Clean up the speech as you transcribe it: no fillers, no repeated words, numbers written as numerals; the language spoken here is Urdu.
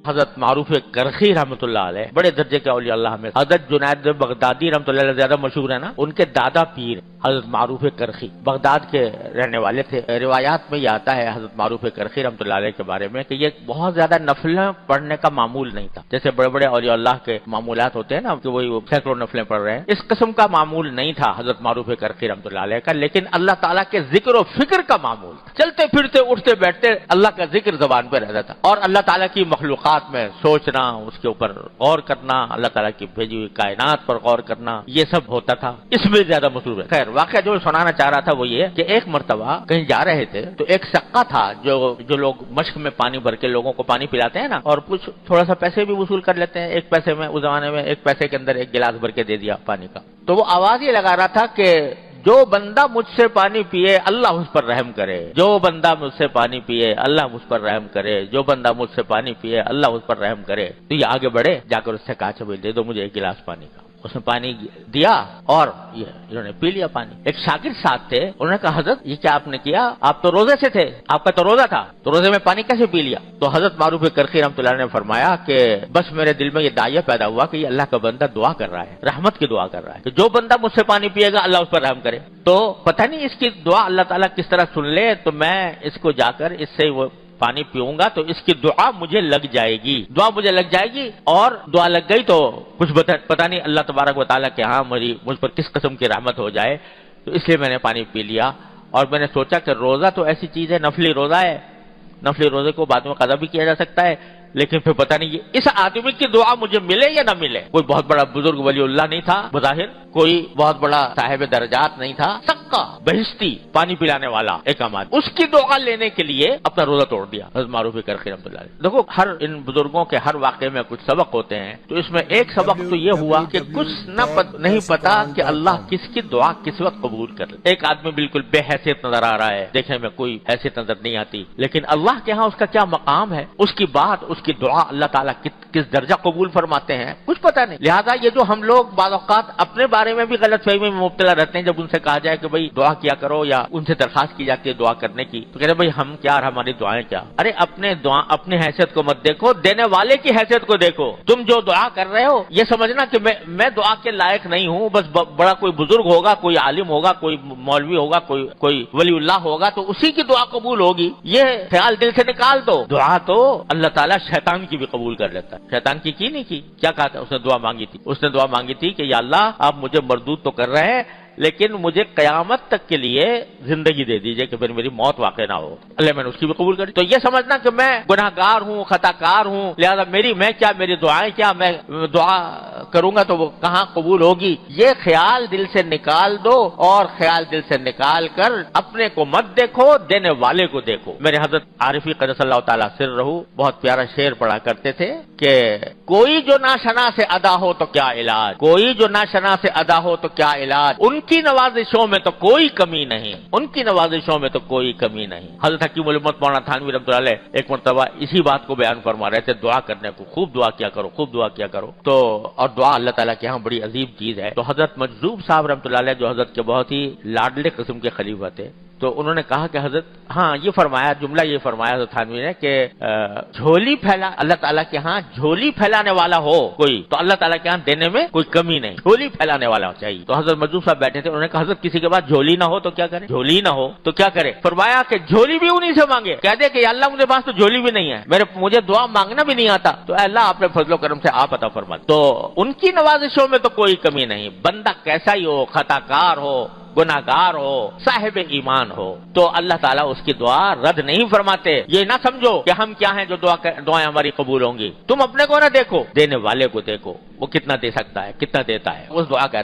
حضرت معروف کرخی رحمۃ اللہ علیہ بڑے درجے کے اولیاء اللہ میں، حضرت جنید بغدادی رحمۃ اللہ علیہ زیادہ مشہور ہے نا، ان کے دادا پیر حضرت معروف کرخی بغداد کے رہنے والے تھے۔ روایات میں یہ آتا ہے حضرت معروف کرخی رحمۃ اللہ علیہ کے بارے میں کہ یہ بہت زیادہ نفلیں پڑھنے کا معمول نہیں تھا، جیسے بڑے بڑے اولیاء اللہ کے معمولات ہوتے ہیں نا کہ وہی سینکڑوں نفلیں پڑھ رہے ہیں، اس قسم کا معمول نہیں تھا حضرت معروف کرخی رحمۃ اللہ علیہ کا، لیکن اللہ تعالیٰ کے ذکر و فکر کا معمول تھا۔ چلتے پھرتے اٹھتے بیٹھتے اللہ کا ذکر زبان پہ رہتا تھا، اور اللہ تعالیٰ کی مخلوقات میں سوچنا، اس کے اوپر غور کرنا، اللہ تعالیٰ کی بھیجی ہوئی کائنات پر غور کرنا، یہ سب ہوتا تھا، اس میں زیادہ مصروف ہے۔ خیر واقعہ جو سنانا چاہ رہا تھا وہ یہ کہ ایک مرتبہ کہیں جا رہے تھے تو ایک سقا تھا جو لوگ مشک میں پانی بھر کے لوگوں کو پانی پلاتے ہیں نا، اور کچھ تھوڑا سا پیسے بھی وصول کر لیتے ہیں، ایک پیسے میں اس زمانے میں ایک پیسے کے اندر ایک گلاس بھر کے دے دیا پانی کا، تو وہ آواز یہ لگا رہا تھا کہ جو بندہ مجھ سے پانی پیے اللہ اس پر رحم کرے، جو بندہ مجھ سے پانی پیے اللہ مجھ پر رحم کرے، جو بندہ مجھ سے پانی پیے اللہ اس پر رحم کرے۔ تو یہ آگے بڑھے، جا کر اس سے کہا چلو دے دو مجھے ایک گلاس پانی کا، اس نے پانی دیا اور انہوں نے پی لیا پانی۔ ایک شاگرد ساتھ تھے، انہوں نے کہا حضرت یہ کیا آپ نے کیا، آپ تو روزے سے تھے، آپ کا تو روزہ تھا، تو روزے میں پانی کیسے پی لیا؟ تو حضرت معروف کرخی رحمۃ اللہ نے فرمایا کہ بس میرے دل میں یہ داعیہ پیدا ہوا کہ یہ اللہ کا بندہ دعا کر رہا ہے، رحمت کی دعا کر رہا ہے کہ جو بندہ مجھ سے پانی پیے گا اللہ اس پر رحم کرے۔ تو پتہ نہیں اس کی دعا اللہ تعالیٰ کس طرح سن لے، تو میں اس کو جا کر اس سے وہ پانی پیوں گا تو اس کی دعا مجھے لگ جائے گی، دعا مجھے لگ جائے گی، اور دعا لگ گئی تو کچھ پتہ نہیں اللہ تبارک و تعالیٰ کے ہاں مجھ پر کس قسم کی رحمت ہو جائے، تو اس لیے میں نے پانی پی لیا۔ اور میں نے سوچا کہ روزہ تو ایسی چیز ہے، نفلی روزہ ہے، نفلی روزے کو بعد میں قضا بھی کیا جا سکتا ہے، لیکن پھر پتہ نہیں اس آدمی کی دعا مجھے ملے یا نہ ملے۔ کوئی بہت بڑا بزرگ ولی اللہ نہیں تھا بظاہر، کوئی بہت بڑا صاحب درجات نہیں تھا، سقا بہشتی پانی پلانے والا ایک آدمی، اس کی دعا لینے کے لیے اپنا روزہ توڑ دیا حضرت معروف کرخی رحمۃ اللہ علیہ۔ دیکھو ہر ان بزرگوں کے ہر واقعے میں کچھ سبق ہوتے ہیں، تو اس میں ایک سبق تو یہ ہوا کہ کچھ نہیں پتا کہ اللہ کس کی دعا کس وقت قبول کر لے۔ ایک آدمی بالکل بے حیثیت نظر آ رہا ہے، دیکھنے میں کوئی حیثیت نظر نہیں آتی، لیکن اللہ کے ہاں اس کا کیا مقام ہے، اس کی بات، اس کی دعا اللہ تعالیٰ کس درجہ قبول فرماتے ہیں کچھ پتہ نہیں۔ لہذا یہ جو ہم لوگ بعض اوقات اپنے بارے میں بھی غلط فہمی میں مبتلا رہتے ہیں، جب ان سے کہا جائے کہ بھائی دعا کیا کرو یا ان سے درخواست کی جاتی ہے دعا کرنے کی، تو کہتے ہیں بھائی ہم کیا اور ہماری دعائیں کیا۔ ارے اپنے حیثیت کو مت دیکھو، دینے والے کی حیثیت کو دیکھو۔ تم جو دعا کر رہے ہو یہ سمجھنا کہ میں دعا کے لائق نہیں ہوں، بس بڑا کوئی بزرگ ہوگا، کوئی عالم ہوگا، کوئی مولوی ہوگا، کوئی ولی اللہ ہوگا تو اسی کی دعا قبول ہوگی، یہ خیال دل سے نکال دو۔ دعا تو اللہ تعالیٰ شیطان کی بھی قبول کر لیتا ہے۔ شیطان کی نہیں کی، کیا کہا تھا اس نے؟ دعا مانگی تھی، اس نے دعا مانگی تھی کہ یا اللہ آپ مجھے مردود تو کر رہے ہیں لیکن مجھے قیامت تک کے لیے زندگی دے دیجئے کہ پھر میری موت واقع نہ ہو۔ اللہ میں نے اس کی بھی قبول کری۔ تو یہ سمجھنا کہ میں گناہ گار ہوں، خطا کار ہوں، لہذا میری دعائیں کیا، میں دعا کروں گا تو وہ کہاں قبول ہوگی، یہ خیال دل سے نکال دو، اور خیال دل سے نکال کر اپنے کو مت دیکھو، دینے والے کو دیکھو۔ میرے حضرت عارفی قدس اللہ تعالیٰ سر رہو بہت پیارا شعر پڑھا کرتے تھے کہ کوئی جو ناشنا سے ادا ہو تو کیا علاج، کوئی جو ناشنا سے ادا ہو تو کیا علاج، ان کی نوازشوں میں تو کوئی کمی نہیں، ان کی نوازشوں میں تو کوئی کمی نہیں۔ حضرت حکیم الامت مولانا تھانوی رحمۃ اللہ علیہ ایک مرتبہ اسی بات کو بیان فرما رہے تھے، دعا کرنے کو، خوب دعا کیا کرو، خوب دعا کیا کرو، تو اور دعا اللہ تعالیٰ کے ہاں بڑی عظیم چیز ہے۔ تو حضرت مجذوب صاحب رحمۃ اللہ علیہ جو حضرت کے بہت ہی لاڈلے قسم کے خلیفہ تھے، تو انہوں نے کہا کہ حضرت ہاں یہ فرمایا، جملہ یہ فرمایا حضرت تھانوی نے کہ جھولی پھیلا، اللہ تعالیٰ کے ہاں جھولی پھیلانے والا ہو کوئی تو اللہ تعالیٰ کے ہاں دینے میں کوئی کمی نہیں، جھولی پھیلانے والا چاہیے۔ تو حضرت مجذوب صاحب بیٹھے تھے، انہوں نے کہا حضرت کسی کے پاس جھولی نہ ہو تو کیا کرے، جھولی نہ ہو تو کیا کرے؟ فرمایا کہ جھولی بھی انہی سے مانگے، کہہ دے کہ یا اللہ مجھے پاس تو جھولی بھی نہیں ہے، مجھے دعا مانگنا بھی نہیں آتا، تو اے اللہ آپ نے فضل و کرم سے آپ عطا فرما۔ تو ان کی نوازشوں میں تو کوئی کمی نہیں، بندہ کیسا ہی ہو، خطا کار ہو، گناہگار ہو، صاحب ایمان ہو، تو اللہ تعالیٰ اس کی دعا رد نہیں فرماتے۔ یہ نہ سمجھو کہ ہم کیا ہیں جو دعائیں ہماری قبول ہوں گی، تم اپنے کو نہ دیکھو، دینے والے کو دیکھو، وہ کتنا دے سکتا ہے، کتنا دیتا ہے، اس دعا کا